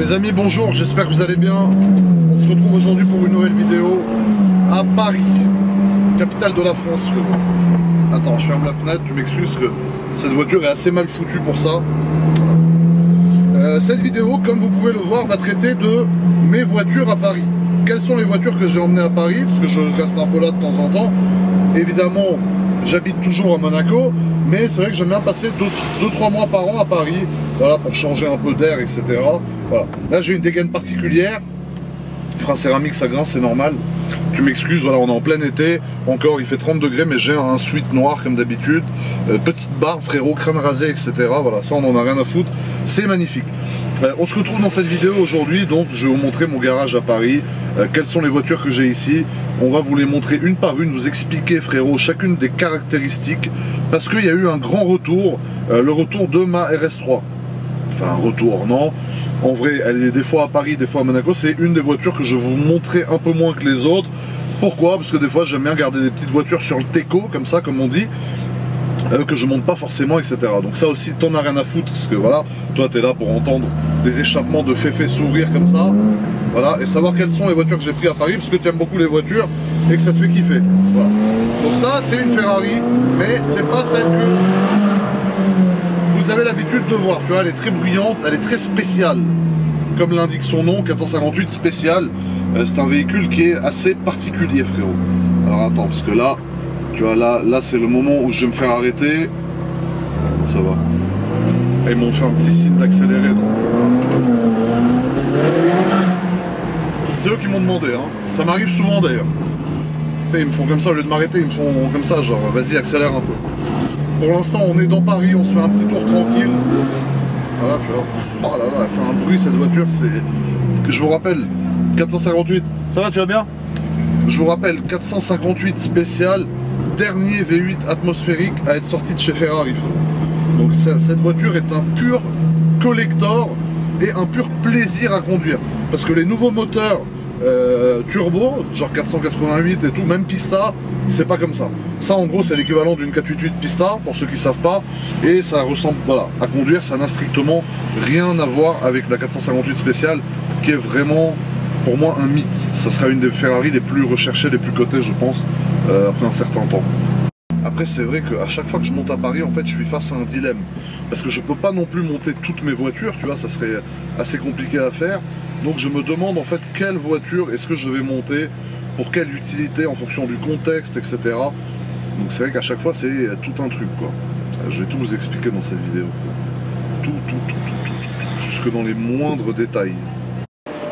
Mes amis, bonjour, j'espère que vous allez bien. On se retrouve aujourd'hui pour une nouvelle vidéo à Paris, capitale de la France. Attends, je ferme la fenêtre, tu m'excuses que cette voiture est assez mal foutue pour ça. Voilà. Cette vidéo, comme vous pouvez le voir, va traiter de mes voitures à Paris. Quelles sont les voitures que j'ai emmenées à Paris, parce que je reste un peu là de temps en temps. Évidemment, j'habite toujours à Monaco, mais c'est vrai que j'aime bien passer 2-3 mois par an à Paris, voilà, pour changer un peu d'air, etc. Voilà. Là, j'ai une dégaine particulière. Frein céramique, ça grince, c'est normal. Tu m'excuses, voilà, on est en plein été. Encore, il fait 30 degrés, mais j'ai un sweat noir comme d'habitude. Petite barbe, frérot, crâne rasé, etc. Voilà, ça, on en a rien à foutre. C'est magnifique. On se retrouve dans cette vidéo aujourd'hui, donc je vais vous montrer mon garage à Paris. Quelles sont les voitures que j'ai ici. On va vous les montrer une par une, vous expliquer, frérot, chacune des caractéristiques. Parce qu'il y a eu un grand retour, le retour de ma RS3. Enfin, un retour, non. En vrai, elle est des fois à Paris, des fois à Monaco. C'est une des voitures que je vais vous montrer un peu moins que les autres. Pourquoi? Parce que des fois, j'aime bien garder des petites voitures sur le teco, comme ça, comme on dit, que je monte pas forcément, etc. Donc ça aussi, t'en as rien à foutre, parce que voilà, toi, t'es là pour entendre des échappements de féfé s'ouvrir comme ça. Voilà, et savoir quelles sont les voitures que j'ai pris à Paris, parce que tu aimes beaucoup les voitures et que ça te fait kiffer. Voilà. Donc ça, c'est une Ferrari, mais c'est pas celle que vous avez l'habitude de voir. Tu vois, elle est très bruyante, elle est très spéciale. Comme l'indique son nom, 458 spécial. C'est un véhicule qui est assez particulier, frérot. Alors attends, parce que là, tu vois, là c'est le moment où je vais me faire arrêter. Ça va. Et ils m'ont fait un petit signe d'accélérer. C'est eux qui m'ont demandé, hein. Ça m'arrive souvent d'ailleurs. Tu sais, ils me font comme ça, au lieu de m'arrêter, ils me font comme ça, genre, vas-y, accélère un peu. Pour l'instant, on est dans Paris, on se fait un petit tour tranquille. Voilà, tu vois. Oh là là, elle fait un bruit cette voiture, c'est... Je vous rappelle, 458, ça va, tu vas bien? Je vous rappelle, 458 spécial, dernier V8 atmosphérique à être sorti de chez Ferrari. Donc cette voiture est un pur collector et un pur plaisir à conduire. Parce que les nouveaux moteurs turbo, genre 488 et tout, même Pista, c'est pas comme ça. Ça en gros c'est l'équivalent d'une 488 Pista, pour ceux qui savent pas, et ça ressemble, voilà, à conduire, ça n'a strictement rien à voir avec la 458 spéciale, qui est vraiment, pour moi, un mythe. Ça sera une des Ferrari les plus recherchées, les plus cotées, je pense, après un certain temps. Après, c'est vrai qu'à chaque fois que je monte à Paris, en fait, je suis face à un dilemme. Parce que je peux pas non plus monter toutes mes voitures, tu vois, ça serait assez compliqué à faire. Donc je me demande en fait quelle voiture est-ce que je vais monter, pour quelle utilité, en fonction du contexte, etc. Donc c'est vrai qu'à chaque fois, c'est tout un truc, quoi. Je vais tout vous expliquer dans cette vidéo. Tout, jusque dans les moindres détails.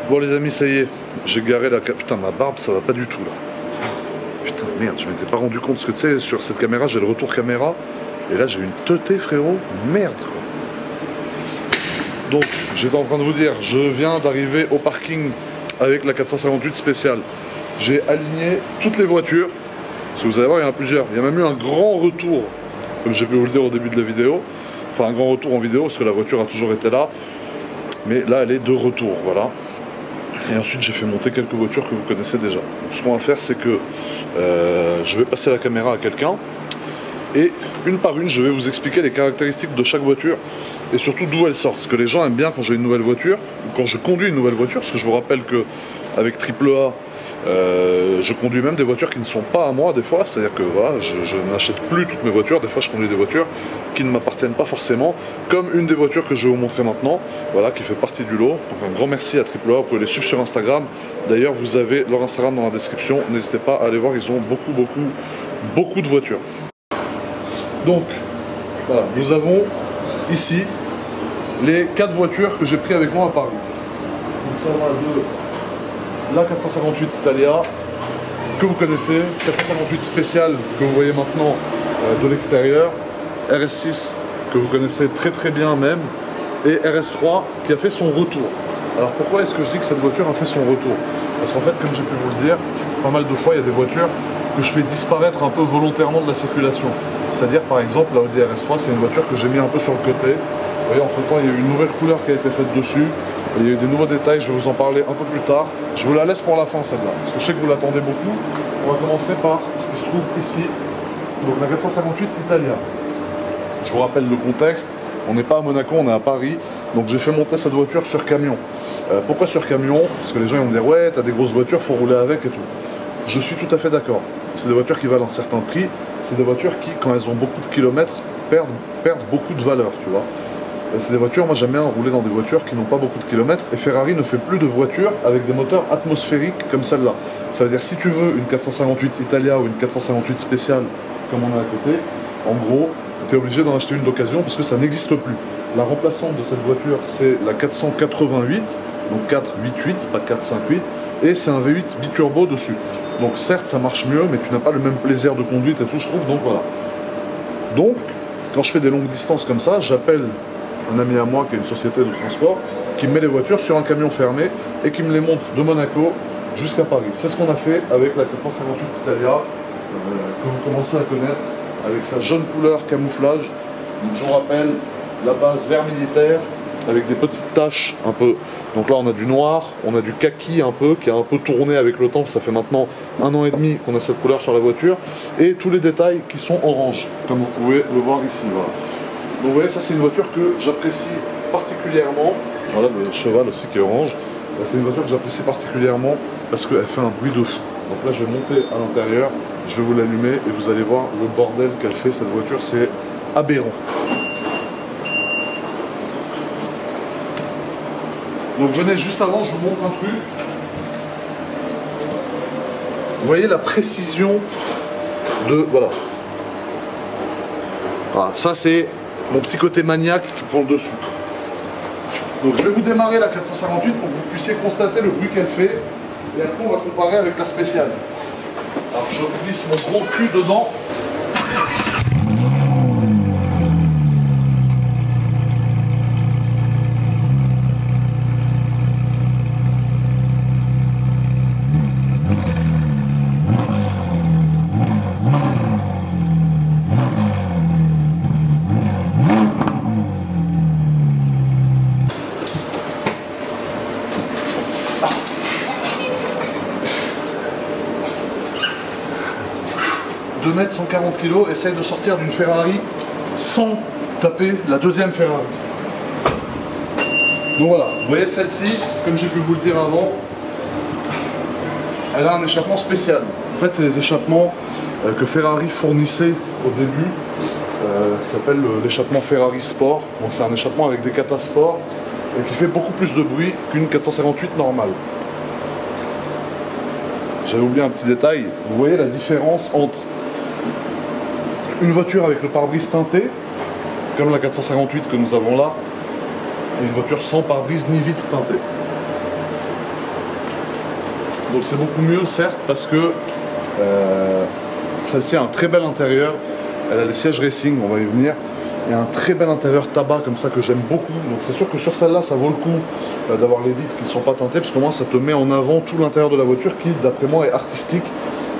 Bon les amis, ça y est, j'ai garé la... Putain, ma barbe, ça va pas du tout, là. Putain, merde, je m'étais pas rendu compte, parce que tu sais, sur cette caméra, j'ai le retour caméra, et là, j'ai une teutée, frérot, merde, quoi. Donc, j'étais en train de vous dire, je viens d'arriver au parking avec la 458 spéciale. J'ai aligné toutes les voitures, parce que vous allez voir, il y en a plusieurs. Il y a même eu un grand retour, comme j'ai pu vous le dire au début de la vidéo, enfin un grand retour en vidéo, parce que la voiture a toujours été là, mais là, elle est de retour, voilà. Et ensuite j'ai fait monter quelques voitures que vous connaissez déjà. Donc ce qu'on va faire, c'est que je vais passer la caméra à quelqu'un et une par une je vais vous expliquer les caractéristiques de chaque voiture et surtout d'où elles sortent. Parce que les gens aiment bien quand j'ai une nouvelle voiture ou quand je conduis une nouvelle voiture, parce que je vous rappelle que avec AAA je conduis même des voitures qui ne sont pas à moi des fois, c'est-à-dire que voilà, je n'achète plus toutes mes voitures, des fois je conduis des voitures qui ne m'appartiennent pas forcément, comme une des voitures que je vais vous montrer maintenant, voilà, qui fait partie du lot. Donc un grand merci à AAA, vous pouvez les suivre sur Instagram, d'ailleurs vous avez leur Instagram dans la description, n'hésitez pas à aller voir, ils ont beaucoup de voitures. Donc voilà, nous avons ici les 4 voitures que j'ai pris avec moi à Paris. Donc ça va de la 458 Italia, que vous connaissez, 458 spéciale que vous voyez maintenant de l'extérieur, RS6 que vous connaissez très bien même, et RS3 qui a fait son retour. Alors pourquoi est-ce que je dis que cette voiture a fait son retour? Parce qu'en fait, comme j'ai pu vous le dire, pas mal de fois il y a des voitures que je fais disparaître un peu volontairement de la circulation. C'est-à-dire par exemple la Audi RS3, c'est une voiture que j'ai mis un peu sur le côté. Vous voyez, entre temps il y a eu une nouvelle couleur qui a été faite dessus. Il y a eu des nouveaux détails, je vais vous en parler un peu plus tard. Je vous la laisse pour la fin celle-là, parce que je sais que vous l'attendez beaucoup. On va commencer par ce qui se trouve ici, donc la 458 Italia. Je vous rappelle le contexte, on n'est pas à Monaco, on est à Paris. Donc j'ai fait monter cette voiture sur camion. Pourquoi sur camion? Parce que les gens ils vont me dire ouais, t'as des grosses voitures, faut rouler avec et tout. Je suis tout à fait d'accord. C'est des voitures qui valent un certain prix. C'est des voitures qui, quand elles ont beaucoup de kilomètres, perdent beaucoup de valeur, tu vois. C'est des voitures, moi j'aime bien rouler dans des voitures qui n'ont pas beaucoup de kilomètres. Et Ferrari ne fait plus de voitures avec des moteurs atmosphériques comme celle-là. Ça veut dire si tu veux une 458 Italia ou une 458 spéciale comme on a à côté, en gros, tu es obligé d'en acheter une d'occasion parce que ça n'existe plus. La remplaçante de cette voiture, c'est la 488, donc 488, pas 458, et c'est un V8 biturbo dessus. Donc certes, ça marche mieux, mais tu n'as pas le même plaisir de conduite et tout, je trouve, donc voilà. Donc, quand je fais des longues distances comme ça, j'appelle un ami à moi qui a une société de transport, qui me met les voitures sur un camion fermé et qui me les monte de Monaco jusqu'à Paris. C'est ce qu'on a fait avec la 458 Italia, que vous commencez à connaître, avec sa jaune couleur camouflage. Donc je vous rappelle, la base vert militaire, avec des petites taches un peu. Donc là on a du noir, on a du kaki un peu, qui a un peu tourné avec le temps, ça fait maintenant 1 an et demi qu'on a cette couleur sur la voiture, et tous les détails qui sont orange, comme vous pouvez le voir ici. Voilà. Donc vous voyez, ça c'est une voiture que j'apprécie particulièrement. Voilà le cheval aussi qui est orange. C'est une voiture que j'apprécie particulièrement parce qu'elle fait un bruit de fou. Donc là je vais monter à l'intérieur, je vais vous l'allumer et vous allez voir le bordel qu'elle fait cette voiture, c'est aberrant. Donc venez, juste avant, je vous montre un truc. Vous voyez la précision de... Voilà. Voilà, ça c'est mon petit côté maniaque qui prend le dessus. Donc je vais vous démarrer la 458 pour que vous puissiez constater le bruit qu'elle fait. Et après on va comparer avec la spéciale. Alors je glisse mon gros cul dedans. Mètres 140 kg, essaye de sortir d'une Ferrari sans taper la deuxième Ferrari. Donc voilà, vous voyez celle-ci, comme j'ai pu vous le dire avant, elle a un échappement spécial. En fait, c'est les échappements que Ferrari fournissait au début, qui s'appelle l'échappement Ferrari Sport. Donc c'est un échappement avec des catasports et qui fait beaucoup plus de bruit qu'une 458 normale. J'avais oublié un petit détail, vous voyez la différence entre une voiture avec le pare-brise teinté, comme la 458 que nous avons là, et une voiture sans pare-brise ni vitre teintée. Donc c'est beaucoup mieux, certes, parce que celle-ci a un très bel intérieur. Elle a les sièges racing, on va y venir. Et un très bel intérieur tabac comme ça que j'aime beaucoup. Donc c'est sûr que sur celle-là, ça vaut le coup d'avoir les vitres qui ne sont pas teintées, parce qu'au moins ça te met en avant tout l'intérieur de la voiture qui, d'après moi, est artistique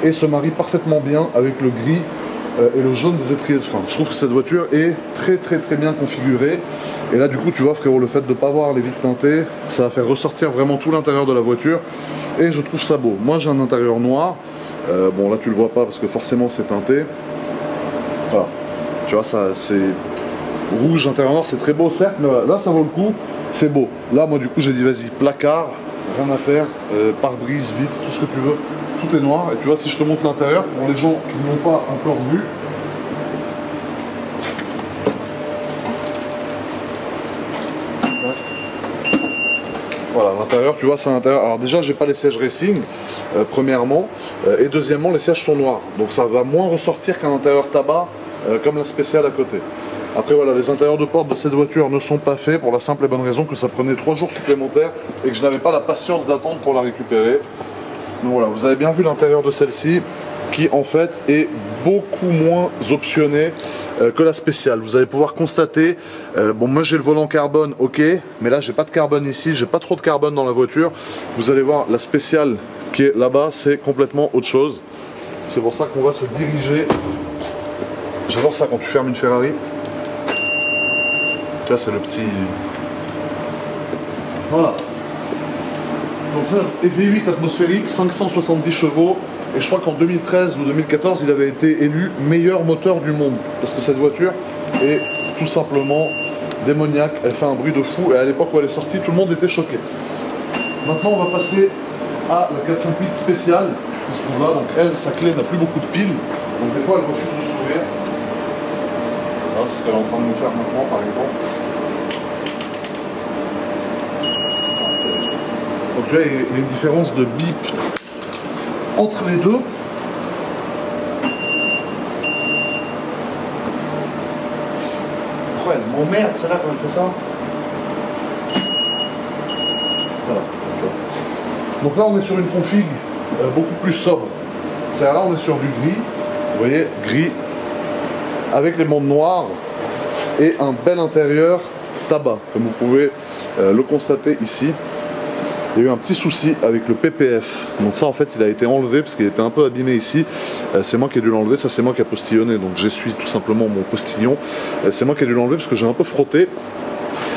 et se marie parfaitement bien avec le gris et le jaune des étriers de frein. Je trouve que cette voiture est très bien configurée. Et là du coup tu vois frérot, le fait de ne pas avoir les vitres teintées, ça va faire ressortir vraiment tout l'intérieur de la voiture. Et je trouve ça beau. Moi j'ai un intérieur noir. Bon là tu le vois pas parce que forcément c'est teinté. Voilà. Tu vois ça c'est rouge, intérieur noir, c'est très beau certes, mais voilà, là ça vaut le coup, c'est beau. Là moi du coup j'ai dit vas-y placard, rien à faire, pare-brise, vitre, tout ce que tu veux. Tout est noir, et tu vois, si je te montre l'intérieur, pour les gens qui ne l'ont pas encore vu, voilà, l'intérieur, tu vois, c'est un intérieur. Alors déjà, j'ai pas les sièges racing, premièrement, et deuxièmement, les sièges sont noirs, donc ça va moins ressortir qu'un intérieur tabac, comme la spéciale à côté. Après voilà, les intérieurs de porte de cette voiture ne sont pas faits pour la simple et bonne raison que ça prenait 3 jours supplémentaires et que je n'avais pas la patience d'attendre pour la récupérer. Donc voilà, vous avez bien vu l'intérieur de celle-ci qui en fait est beaucoup moins optionné que la spéciale. Vous allez pouvoir constater, bon moi j'ai le volant carbone, ok, mais là j'ai pas de carbone ici, j'ai pas trop de carbone dans la voiture. Vous allez voir la spéciale qui est là-bas, c'est complètement autre chose. C'est pour ça qu'on va se diriger. J'adore ça quand tu fermes une Ferrari. Tu vois, c'est le petit... Voilà. Donc ça, V8 atmosphérique, 570 chevaux, et je crois qu'en 2013 ou 2014, il avait été élu meilleur moteur du monde, parce que cette voiture est tout simplement démoniaque, elle fait un bruit de fou et à l'époque où elle est sortie, tout le monde était choqué. Maintenant on va passer à la 458 spéciale qui se trouve là, donc elle, sa clé n'a plus beaucoup de piles, donc des fois elle refuse de s'ouvrir. Voilà, c'est ce qu'elle est en train de nous faire maintenant par exemple. Donc tu vois, il y a une différence de bip entre les deux. Oh, elle m'emmerde celle-là quand elle fait ça. Voilà. Donc là on est sur une config beaucoup plus sobre. C'est-à-dire là on est sur du gris. Vous voyez, gris avec les bandes noires et un bel intérieur tabac, comme vous pouvez le constater ici. Il y a eu un petit souci avec le PPF, donc ça en fait il a été enlevé parce qu'il était un peu abîmé ici. C'est moi qui ai dû l'enlever, ça c'est moi qui ai postillonné, donc j'essuie tout simplement mon postillon. C'est moi qui ai dû l'enlever parce que j'ai un peu frotté.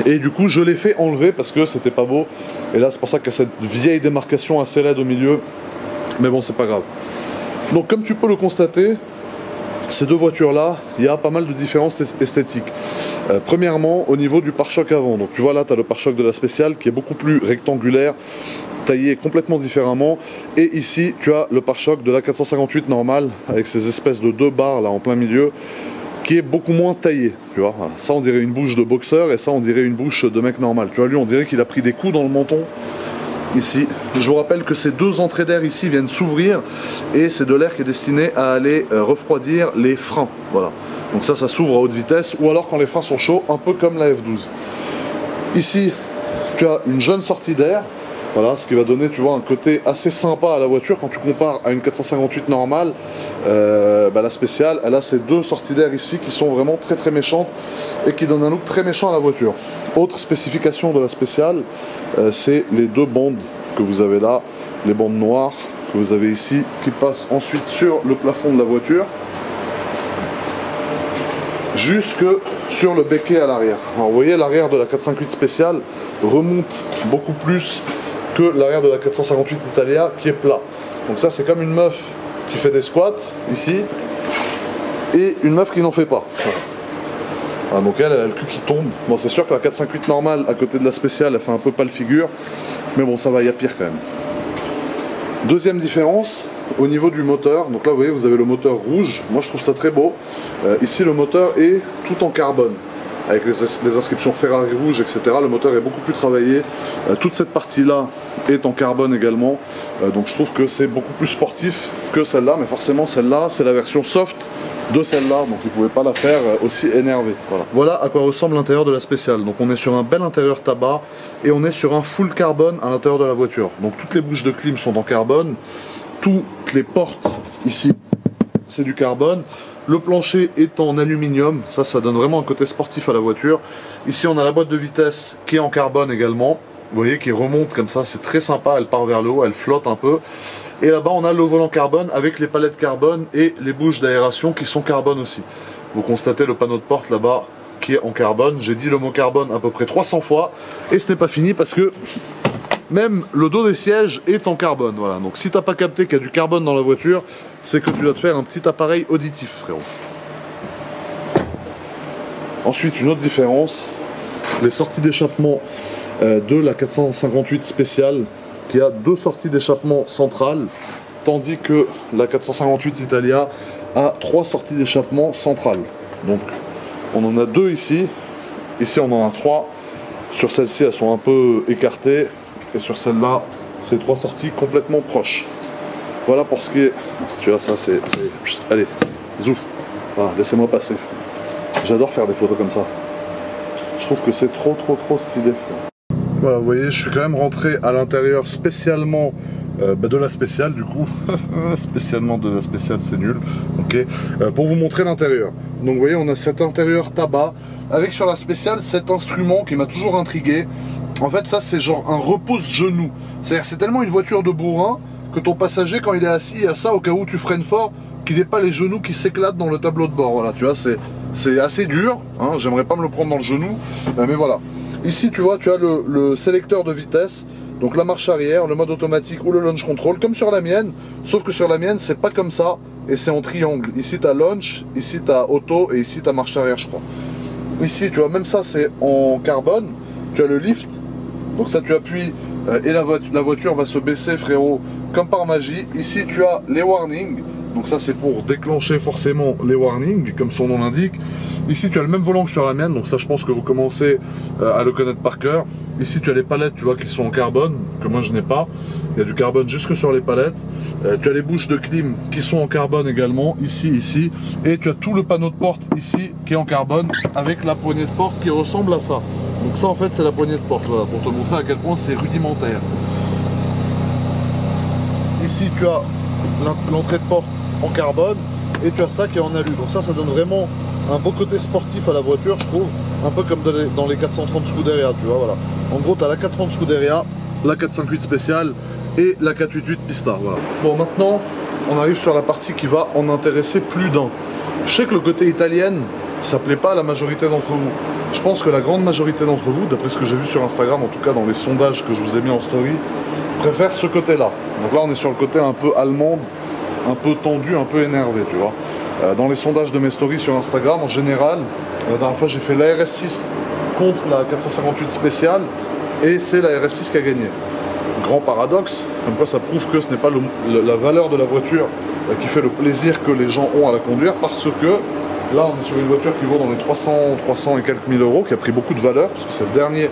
Et du coup je l'ai fait enlever parce que c'était pas beau. Et là c'est pour ça qu'il y a cette vieille démarcation assez laide au milieu. Mais bon, c'est pas grave. Donc comme tu peux le constater, ces deux voitures-là, il y a pas mal de différences esthétiques. Premièrement, au niveau du pare-choc avant. Donc tu vois là, tu as le pare-choc de la spéciale qui est beaucoup plus rectangulaire, taillé complètement différemment. Et ici, tu as le pare-choc de la 458 normale, avec ces espèces de deux barres là en plein milieu, qui est beaucoup moins taillé. Tu vois, ça on dirait une bouche de boxeur et ça on dirait une bouche de mec normal. Tu vois, lui on dirait qu'il a pris des coups dans le menton. Ici, je vous rappelle que ces deux entrées d'air ici viennent s'ouvrir et c'est de l'air qui est destiné à aller refroidir les freins. Voilà. Donc ça s'ouvre à haute vitesse ou alors quand les freins sont chauds, un peu comme la F12. Ici, tu as une jeune sortie d'air. Voilà, ce qui va donner, tu vois, un côté assez sympa à la voiture quand tu compares à une 458 normale. La spéciale, elle a ces deux sorties d'air ici qui sont vraiment très très méchantes et qui donnent un look très méchant à la voiture. Autre spécification de la spéciale, c'est les deux bandes que vous avez là, les bandes noires que vous avez ici, qui passent ensuite sur le plafond de la voiture, jusque sur le becquet à l'arrière. Alors vous voyez, l'arrière de la 458 spéciale remonte beaucoup plus que l'arrière de la 458 Italia qui est plat. Donc ça c'est comme une meuf qui fait des squats ici et une meuf qui n'en fait pas. Voilà, donc elle a le cul qui tombe. Bon, c'est sûr que la 458 normale à côté de la spéciale elle fait un peu pâle figure, mais bon ça va, il y a pire quand même. Deuxième différence au niveau du moteur. Donc là vous voyez, vous avez le moteur rouge, moi je trouve ça très beau. Ici le moteur est tout en carbone avec les inscriptions Ferrari rouge, etc. Le moteur est beaucoup plus travaillé. Toute cette partie-là est en carbone également. Donc je trouve que c'est beaucoup plus sportif que celle-là. Mais forcément, celle-là, c'est la version soft de celle-là. Donc ils ne pouvaient pas la faire aussi énervée. Voilà à quoi ressemble l'intérieur de la spéciale. Donc on est sur un bel intérieur tabac et on est sur un full carbone à l'intérieur de la voiture. Donc toutes les bouches de clim sont en carbone. Toutes les portes ici, c'est du carbone. Le plancher est en aluminium, ça donne vraiment un côté sportif à la voiture. Ici on a la boîte de vitesse qui est en carbone également, vous voyez, qui remonte comme ça, c'est très sympa, elle part vers le haut, elle flotte un peu. Et là-bas on a le volant carbone avec les palettes carbone et les bouches d'aération qui sont carbone aussi. Vous constatez le panneau de porte là-bas qui est en carbone, j'ai dit le mot carbone à peu près 300 fois et ce n'est pas fini parce que même le dos des sièges est en carbone. Voilà. Donc si tu n'as pas capté qu'il y a du carbone dans la voiture, c'est que tu dois te faire un petit appareil auditif, frérot. Ensuite, une autre différence, les sorties d'échappement de la 458 spéciale, qui a deux sorties d'échappement centrales, tandis que la 458 Italia a trois sorties d'échappement centrales. Donc on en a deux ici, ici on en a trois, sur celle-ci elles sont un peu écartées, et sur celle-là, c'est trois sorties complètement proches. Voilà pour ce qui est... Tu vois, ça c'est... Allez, zouf. Voilà, laissez-moi passer. J'adore faire des photos comme ça. Je trouve que c'est trop stylé. Voilà, vous voyez, je suis quand même rentré à l'intérieur spécialement de la spéciale, du coup. Spécialement de la spéciale, c'est nul. Ok. Pour vous montrer l'intérieur. Donc vous voyez, on a cet intérieur tabac, avec sur la spéciale cet instrument qui m'a toujours intrigué. En fait, ça c'est genre un repose-genou. C'est-à-dire c'est tellement une voiture de bourrin que ton passager, quand il est assis, il a ça au cas où tu freines fort, qu'il n'ait pas les genoux qui s'éclatent dans le tableau de bord. Voilà, tu vois, c'est assez dur. Hein, j'aimerais pas me le prendre dans le genou, mais voilà. Ici, tu vois, tu as le sélecteur de vitesse, donc la marche arrière, le mode automatique ou le launch control, comme sur la mienne, sauf que sur la mienne, c'est pas comme ça, et c'est en triangle. Ici, tu as launch, ici, tu as auto, et ici, tu as marche arrière, je crois. Ici, tu vois, même ça, c'est en carbone. Tu as le lift. Donc ça, tu appuies et la voiture va se baisser, frérot, comme par magie. Ici, tu as les warnings. Donc ça, c'est pour déclencher forcément les warnings, comme son nom l'indique. Ici, tu as le même volant que sur la mienne. Donc ça, je pense que vous commencez à le connaître par cœur. Ici, tu as les palettes, tu vois, qui sont en carbone, que moi, je n'ai pas. Il y a du carbone jusque sur les palettes. Tu as les bouches de clim qui sont en carbone également, ici. Et tu as tout le panneau de porte ici qui est en carbone avec la poignée de porte qui ressemble à ça. Donc ça, en fait, c'est la poignée de porte, voilà, pour te montrer à quel point c'est rudimentaire. Ici, tu as l'entrée de porte en carbone et tu as ça qui est en alu. Donc ça donne vraiment un beau côté sportif à la voiture, je trouve. Un peu comme dans les 430 Scuderia, tu vois, voilà. En gros, tu as la 430 Scuderia, la 458 spéciale et la 488 Pista, voilà. Bon, maintenant, on arrive sur la partie qui va en intéresser plus d'un. Je sais que le côté italien, ça plaît pas à la majorité d'entre vous. Je pense que la grande majorité d'entre vous, d'après ce que j'ai vu sur Instagram, en tout cas dans les sondages que je vous ai mis en story, préfèrent ce côté-là. Donc là, on est sur le côté un peu allemand, un peu tendu, un peu énervé, tu vois. Dans les sondages de mes stories sur Instagram, en général, la dernière fois, j'ai fait la RS6 contre la 458 spéciale, et c'est la RS6 qui a gagné. Grand paradoxe, comme quoi ça prouve que ce n'est pas la valeur de la voiture qui fait le plaisir que les gens ont à la conduire, parce que là, on est sur une voiture qui vaut dans les 300 et quelques mille euros, qui a pris beaucoup de valeur, parce que c'est le dernier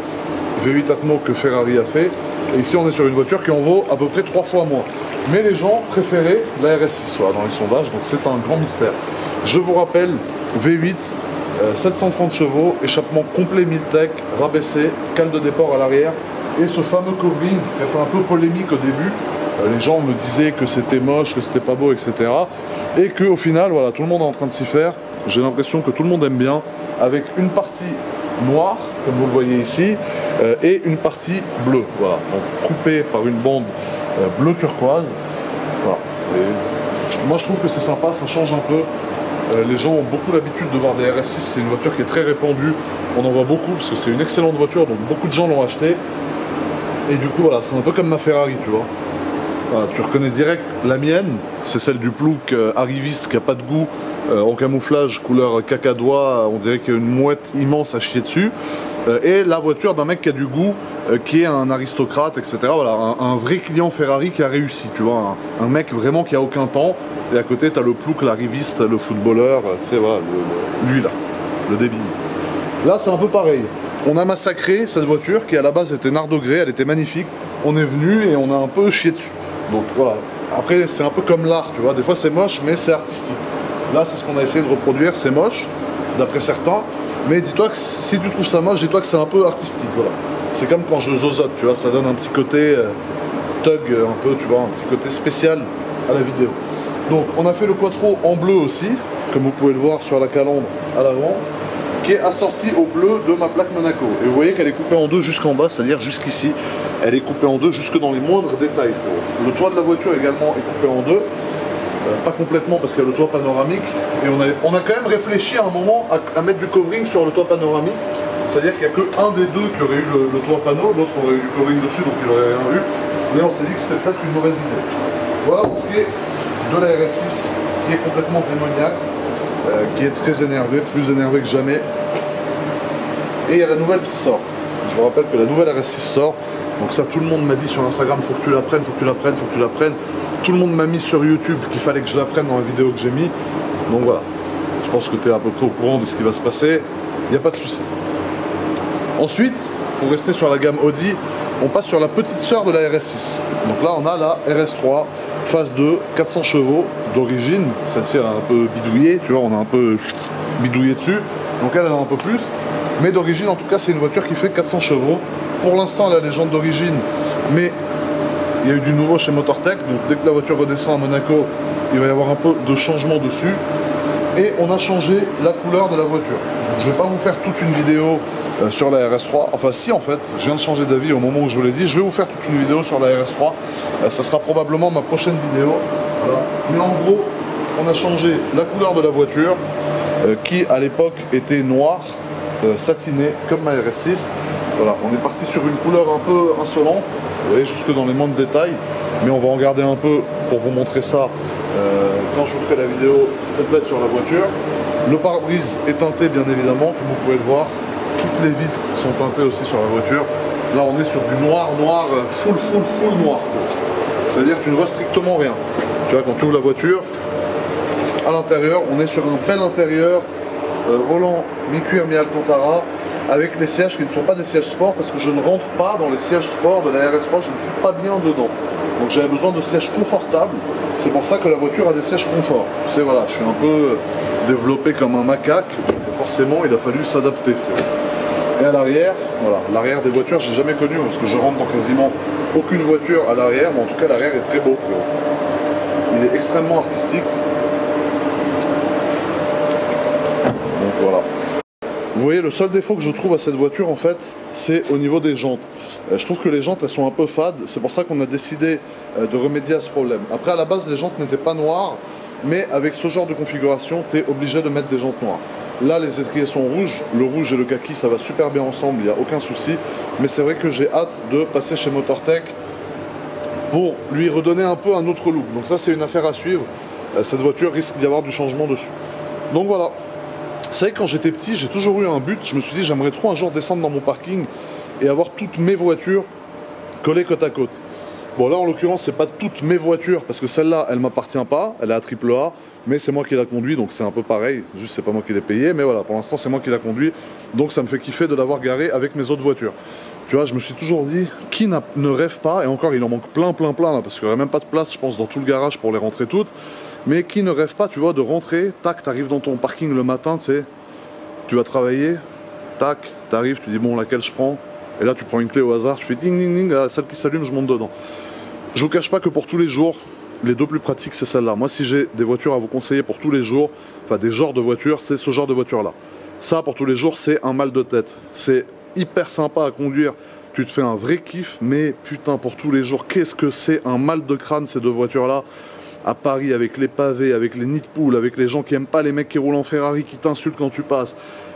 V8 Atmo que Ferrari a fait. Et ici, on est sur une voiture qui en vaut à peu près 3 fois moins. Mais les gens préféraient la RS6 dans les sondages, donc c'est un grand mystère. Je vous rappelle, V8, 730 chevaux, échappement complet Miltech, rabaissé, cale de départ à l'arrière, et ce fameux covering qui a fait un peu polémique au début. Les gens me disaient que c'était moche, que c'était pas beau, etc. Et qu'au final, voilà, tout le monde est en train de s'y faire. J'ai l'impression que tout le monde aime bien, avec une partie noire, comme vous le voyez ici, et une partie bleue, voilà, donc coupée par une bande bleu turquoise. Voilà. Et moi je trouve que c'est sympa, ça change un peu. Les gens ont beaucoup l'habitude de voir des RS6, c'est une voiture qui est très répandue, on en voit beaucoup parce que c'est une excellente voiture, donc beaucoup de gens l'ont acheté. Et du coup voilà, c'est un peu comme ma Ferrari, tu vois. Voilà, tu reconnais direct la mienne, c'est celle du plouc arriviste qui n'a pas de goût, en camouflage, couleur cacadois, on dirait qu'il y a une mouette immense à chier dessus. Et la voiture d'un mec qui a du goût, qui est un aristocrate, etc. Voilà, un vrai client Ferrari qui a réussi, tu vois, un mec vraiment qui a aucun temps. Et à côté, tu as le plouc, l'arriviste, le footballeur, tu sais, voilà, lui là, le débile. Là, c'est un peu pareil. On a massacré cette voiture qui à la base était Nardo Grey, elle était magnifique. On est venu et on a un peu chié dessus. Donc voilà, après c'est un peu comme l'art, tu vois, des fois c'est moche mais c'est artistique. Là c'est ce qu'on a essayé de reproduire, c'est moche, d'après certains, mais dis-toi que si tu trouves ça moche, dis-toi que c'est un peu artistique, voilà. C'est comme quand je zozote, tu vois, ça donne un petit côté thug, un peu, tu vois, un petit côté spécial à la vidéo. Donc on a fait le quattro en bleu aussi, comme vous pouvez le voir sur la calandre à l'avant, qui est assortie au bleu de ma plaque Monaco. Et vous voyez qu'elle est coupée en deux jusqu'en bas, c'est-à-dire jusqu'ici. Elle est coupée en deux jusque dans les moindres détails. Le toit de la voiture également est coupé en deux. Pas complètement parce qu'il y a le toit panoramique. Et on a quand même réfléchi à un moment à mettre du covering sur le toit panoramique. C'est-à-dire qu'il n'y a qu'un des deux qui aurait eu le toit panneau, l'autre aurait eu du covering dessus, donc il n'aurait rien eu. Mais on s'est dit que c'était peut-être une mauvaise idée. Voilà pour ce qui est de la RS6, qui est complètement démoniaque. Qui est très énervé, plus énervé que jamais. Et il y a la nouvelle qui sort. Je vous rappelle que la nouvelle RS6 sort. Donc ça, tout le monde m'a dit sur Instagram, faut que tu la prennes, faut que tu la prennes, faut que tu la prennes. Tout le monde m'a mis sur YouTube qu'il fallait que je la prenne dans la vidéo que j'ai mis. Donc voilà, je pense que tu es à peu près au courant de ce qui va se passer. Il n'y a pas de souci. Ensuite, pour rester sur la gamme Audi, on passe sur la petite sœur de la RS6. Donc là, on a la RS3 phase 2, 400 chevaux d'origine. Celle-ci, elle a un peu bidouillé, tu vois, on a un peu bidouillé dessus. Donc elle a un peu plus. Mais d'origine, en tout cas, c'est une voiture qui fait 400 chevaux. Pour l'instant, elle a la légende d'origine, mais il y a eu du nouveau chez Motortech. Donc dès que la voiture redescend à Monaco, il va y avoir un peu de changement dessus. Et on a changé la couleur de la voiture. Donc, je ne vais pas vous faire toute une vidéo sur la RS3. Enfin si, en fait, je viens de changer d'avis au moment où je vous l'ai dit. Je vais vous faire toute une vidéo sur la RS3. Ça sera probablement ma prochaine vidéo. Voilà. Mais en gros, on a changé la couleur de la voiture, qui à l'époque était noire, satinée, comme ma RS6. Voilà, on est parti sur une couleur un peu insolente, vous voyez, jusque dans les moindres détails. Mais on va en garder un peu pour vous montrer ça quand je vous ferai la vidéo complète sur la voiture. Le pare-brise est teinté bien évidemment, comme vous pouvez le voir. Toutes les vitres sont teintées aussi sur la voiture. Là on est sur du noir, full noir. C'est-à-dire que tu ne vois strictement rien. Tu vois, quand tu ouvres la voiture, à l'intérieur, on est sur un bel intérieur, volant mi-cuir, mi-alcantara, avec les sièges qui ne sont pas des sièges sport, parce que je ne rentre pas dans les sièges sport de la RS3, je ne suis pas bien dedans. Donc j'avais besoin de sièges confortables, c'est pour ça que la voiture a des sièges confort. Tu sais, voilà, je suis un peu développé comme un macaque, donc forcément il a fallu s'adapter. Et à l'arrière, voilà, l'arrière des voitures, j'ai jamais connu, parce que je rentre dans quasiment aucune voiture à l'arrière, mais en tout cas l'arrière est très beau. Il est extrêmement artistique. Donc voilà. Vous voyez, le seul défaut que je trouve à cette voiture, en fait, c'est au niveau des jantes. Je trouve que les jantes, elles sont un peu fades. C'est pour ça qu'on a décidé de remédier à ce problème. Après, à la base, les jantes n'étaient pas noires, mais avec ce genre de configuration, tu es obligé de mettre des jantes noires. Là, les étriers sont rouges. Le rouge et le kaki, ça va super bien ensemble, il n'y a aucun souci. Mais c'est vrai que j'ai hâte de passer chez Motortech pour lui redonner un peu un autre look. Donc ça, c'est une affaire à suivre. Cette voiture risque d'y avoir du changement dessus. Donc voilà. Vous savez, quand j'étais petit, j'ai toujours eu un but. Je me suis dit, j'aimerais trop un jour descendre dans mon parking et avoir toutes mes voitures collées côte à côte. Bon, là, en l'occurrence, c'est pas toutes mes voitures, parce que celle-là, elle m'appartient pas. Elle est à AAA, mais c'est moi qui la conduis, donc c'est un peu pareil. Juste, c'est pas moi qui l'ai payé, mais voilà, pour l'instant, c'est moi qui la conduis. Donc, ça me fait kiffer de l'avoir garée avec mes autres voitures. Tu vois, je me suis toujours dit, qui ne rêve pas, et encore, il en manque plein, là, parce qu'il n'y aurait même pas de place, je pense, dans tout le garage pour les rentrer toutes. Mais qui ne rêve pas, tu vois, de rentrer, tac, t'arrives dans ton parking le matin, tu sais, tu vas travailler, tac, t'arrives, tu dis bon, laquelle je prends, et là tu prends une clé au hasard, tu fais ding ding ding, celle qui s'allume, je monte dedans. Je vous cache pas que pour tous les jours, les deux plus pratiques, c'est celle-là. Moi, si j'ai des voitures à vous conseiller pour tous les jours, enfin des genres de voitures, c'est ce genre de voiture-là. Ça, pour tous les jours, c'est un mal de tête. C'est hyper sympa à conduire, tu te fais un vrai kiff, mais putain, pour tous les jours, qu'est-ce que c'est un mal de crâne, ces deux voitures-là. À Paris, avec les pavés, avec les nids de poules, avec les gens qui aiment pas les mecs qui roulent en Ferrari, qui t'insultent quand tu passes.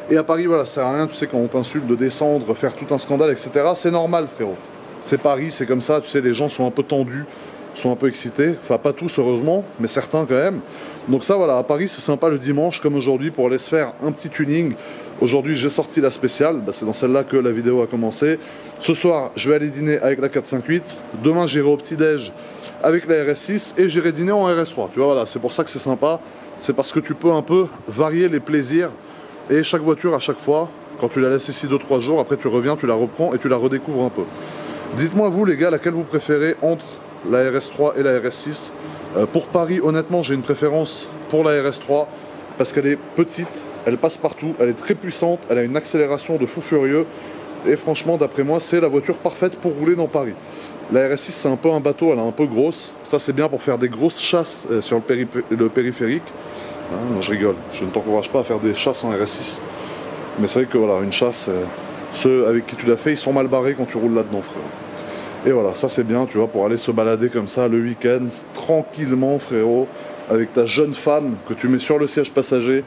Et à Paris, voilà, ça sert à rien, tu sais, quand on t'insulte, de descendre, faire tout un scandale, etc. C'est normal, frérot. C'est Paris, c'est comme ça, tu sais, les gens sont un peu tendus, sont un peu excités. Enfin, pas tous, heureusement, mais certains quand même. Donc ça, voilà, à Paris, c'est sympa le dimanche, comme aujourd'hui, pour aller se faire un petit tuning. Aujourd'hui, j'ai sorti la spéciale, c'est dans celle-là que la vidéo a commencé. Ce soir, je vais aller dîner avec la 458. Demain, j'irai au petit-déj avec la RS6 et j'irai dîner en RS3. Tu vois, voilà, c'est pour ça que c'est sympa. C'est parce que tu peux un peu varier les plaisirs. Et chaque voiture, à chaque fois, quand tu la laisses ici 2-3 jours, après tu reviens, tu la reprends et tu la redécouvres un peu. Dites-moi, vous, les gars, laquelle vous préférez entre la RS3 et la RS6 ? Pour Paris, honnêtement, j'ai une préférence pour la RS3 parce qu'elle est petite, elle passe partout, elle est très puissante, elle a une accélération de fou furieux. Et franchement, d'après moi, c'est la voiture parfaite pour rouler dans Paris. La RS6, c'est un peu un bateau, elle est un peu grosse. Ça, c'est bien pour faire des grosses chasses sur le périphérique. Hein, je rigole, je ne t'encourage pas à faire des chasses en RS6. Mais c'est vrai que voilà, une chasse, ceux avec qui tu l'as fait, ils sont mal barrés quand tu roules là-dedans, frérot. Et voilà, ça c'est bien, tu vois, pour aller se balader comme ça le week-end, tranquillement, frérot, avec ta jeune femme que tu mets sur le siège passager,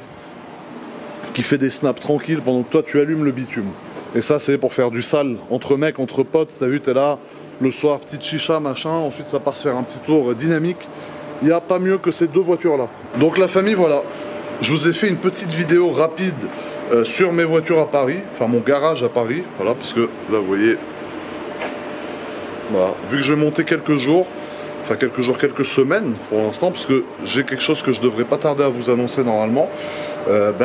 qui fait des snaps tranquilles pendant que toi tu allumes le bitume. Et ça, c'est pour faire du sale entre mecs, entre potes. T'as vu, t'es là le soir, petite chicha, machin. Ensuite, ça part se faire un petit tour dynamique. Il n'y a pas mieux que ces deux voitures-là. Donc, la famille, voilà. Je vous ai fait une petite vidéo rapide sur mes voitures à Paris. Enfin, mon garage à Paris. Voilà, parce que là, vous voyez. Voilà. Vu que je vais monter quelques jours. Enfin, quelques semaines pour l'instant, parce que j'ai quelque chose que je devrais pas tarder à vous annoncer normalement.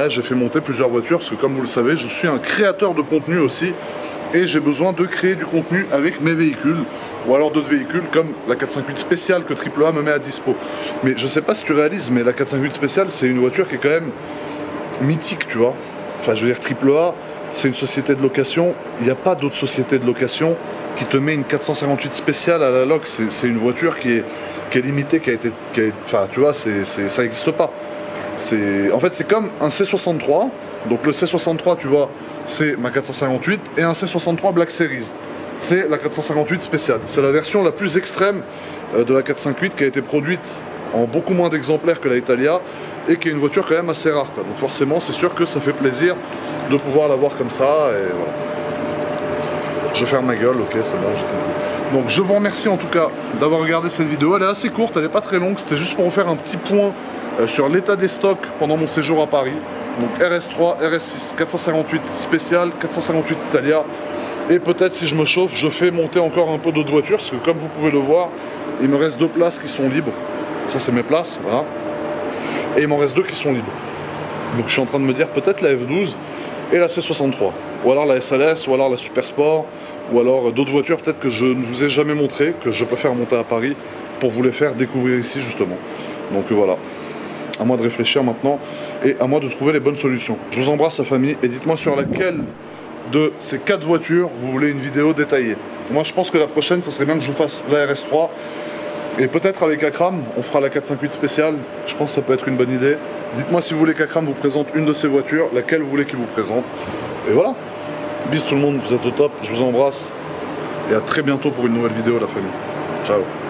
J'ai fait monter plusieurs voitures, parce que comme vous le savez, je suis un créateur de contenu aussi, et j'ai besoin de créer du contenu avec mes véhicules, ou alors d'autres véhicules, comme la 458 spéciale que AAA me met à dispo. Mais je sais pas si tu réalises, mais la 458 spéciale, c'est une voiture qui est quand même mythique, tu vois. Enfin, je veux dire, AAA, c'est une société de location, il n'y a pas d'autre société de location qui te met une 458 spéciale à la loc. C'est une voiture qui est limitée, enfin, tu vois, ça n'existe pas. En fait, c'est comme un C63. Donc le C63, tu vois, c'est ma 458, et un C63 Black Series, c'est la 458 spéciale. C'est la version la plus extrême de la 458 qui a été produite en beaucoup moins d'exemplaires que la Italia, et qui est une voiture quand même assez rare, quoi. Donc forcément, c'est sûr que ça fait plaisir de pouvoir l'avoir comme ça, et voilà. Je ferme ma gueule, ok, c'est bon. Donc je vous remercie en tout cas d'avoir regardé cette vidéo. Elle est assez courte, elle n'est pas très longue. C'était juste pour vous faire un petit point sur l'état des stocks pendant mon séjour à Paris. Donc RS3, RS6, 458 spécial, 458 Italia. Et peut-être si je me chauffe, je fais monter encore un peu d'autres voitures. Parce que comme vous pouvez le voir, il me reste 2 places qui sont libres. Ça c'est mes places, voilà. Et il m'en reste 2 qui sont libres. Donc je suis en train de me dire peut-être la F12 et la C63. Ou alors la SLS, ou alors la Super Sport. Ou alors d'autres voitures peut-être que je ne vous ai jamais montré, que je peux faire monter à Paris pour vous les faire découvrir ici justement. Donc voilà, à moi de réfléchir maintenant et à moi de trouver les bonnes solutions. Je vous embrasse la famille et dites-moi sur laquelle de ces 4 voitures vous voulez une vidéo détaillée. Moi je pense que la prochaine ça serait bien que je vous fasse la RS3 et peut-être avec Akram on fera la 458 spéciale. Je pense que ça peut être une bonne idée. Dites-moi si vous voulez qu'Akram vous présente une de ces voitures, laquelle vous voulez qu'il vous présente. Et voilà. Bis tout le monde, vous êtes au top, je vous embrasse et à très bientôt pour une nouvelle vidéo la famille. Ciao.